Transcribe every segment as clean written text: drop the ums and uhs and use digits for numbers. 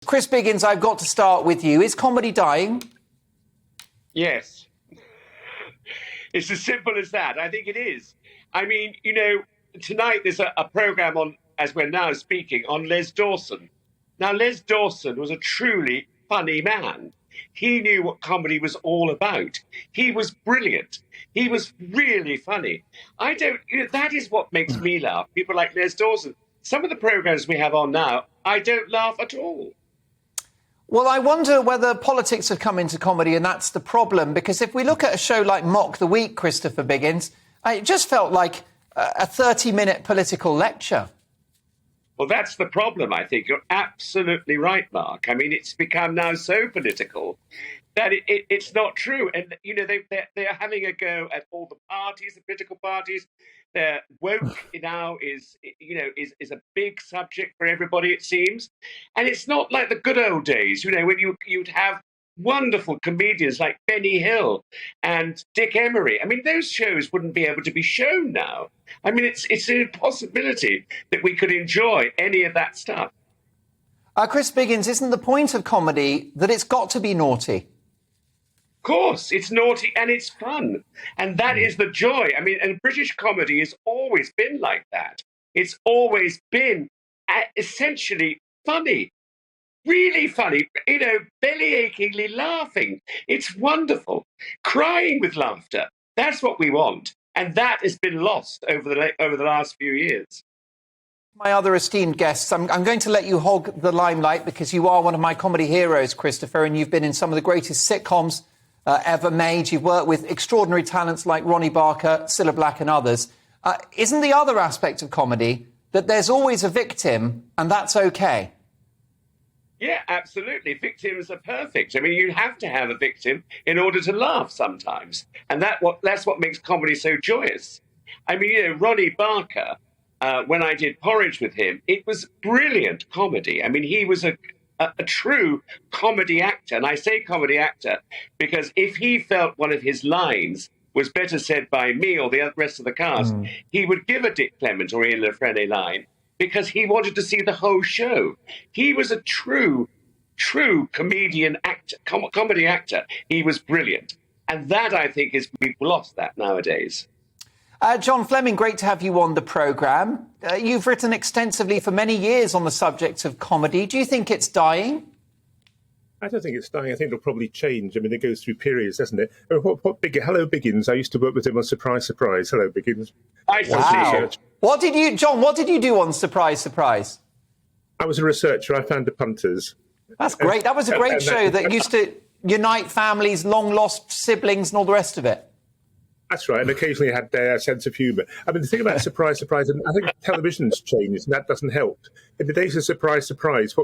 Chris Biggins, I've got to start with you. Is comedy dying? Yes. It's as simple as that. I think it is. I mean, tonight there's a programme on, as we're now speaking, on Les Dawson. Now, Les Dawson was a truly funny man. He knew what comedy was all about. He was brilliant. He was really funny. That is what makes me laugh. People like Les Dawson. Some of the programmes we have on now, I don't laugh at all. Well, I wonder whether politics have come into comedy, and that's the problem, because if we look at a show like Mock the Week, Christopher Biggins, it just felt like a 30-minute political lecture. Well, that's the problem, I think. You're absolutely right, Mark. I mean, it's become now so political that it's not true. And, they're having a go at all the parties, the political parties. Woke now is a big subject for everybody, it seems. And it's not like the good old days, when you'd have wonderful comedians like Benny Hill and Dick Emery. I mean, those shows wouldn't be able to be shown now. I mean, it's an impossibility that we could enjoy any of that stuff. Chris Biggins, isn't the point of comedy that it's got to be naughty? Of course, it's naughty and it's fun. And that is the joy. I mean, and British comedy has always been like that. It's always been essentially funny. Really funny, belly achingly laughing. It's wonderful. Crying with laughter. That's what we want. And that has been lost over the last few years. My other esteemed guests, I'm going to let you hog the limelight because you are one of my comedy heroes, Christopher, and you've been in some of the greatest sitcoms ever made. You've worked with extraordinary talents like Ronnie Barker, Cilla Black and others. Isn't the other aspect of comedy that there's always a victim and that's okay? Yeah, absolutely. Victims are perfect. I mean, you have to have a victim in order to laugh sometimes. And that's what makes comedy so joyous. I mean, Ronnie Barker, when I did Porridge with him, it was brilliant comedy. I mean, he was a true comedy actor. And I say comedy actor because if he felt one of his lines was better said by me or the rest of the cast, he would give a Dick Clement or Ian Lafrene line, because he wanted to see the whole show. He was a true comedian actor, comedy actor. He was brilliant. And that, I think, we've lost that nowadays. John Fleming, great to have you on the programme. You've written extensively for many years on the subject of comedy. Do you think it's dying? I don't think it's dying. I think it'll probably change. I mean, it goes through periods, doesn't it? Hello, Biggins. I used to work with him on Surprise, Surprise. Hello, Biggins. Wow. What did you do on Surprise, Surprise? I was a researcher. I found the punters. That's great. That was a great show that used to unite families, long-lost siblings and all the rest of it. That's right. And occasionally had a sense of humour. I mean, the thing about Surprise, Surprise, and I think television's changed, and that doesn't help. In the days of Surprise, Surprise,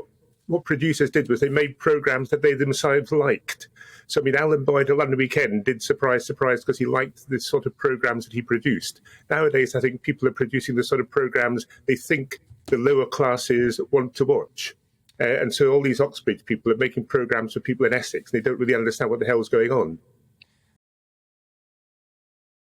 what producers did was they made programmes that they themselves liked. So, I mean, Alan Boyd at London Weekend did Surprise, Surprise because he liked the sort of programmes that he produced. Nowadays, I think people are producing the sort of programmes they think the lower classes want to watch. And so all these Oxbridge people are making programmes for people in Essex. And they don't really understand what the hell's going on.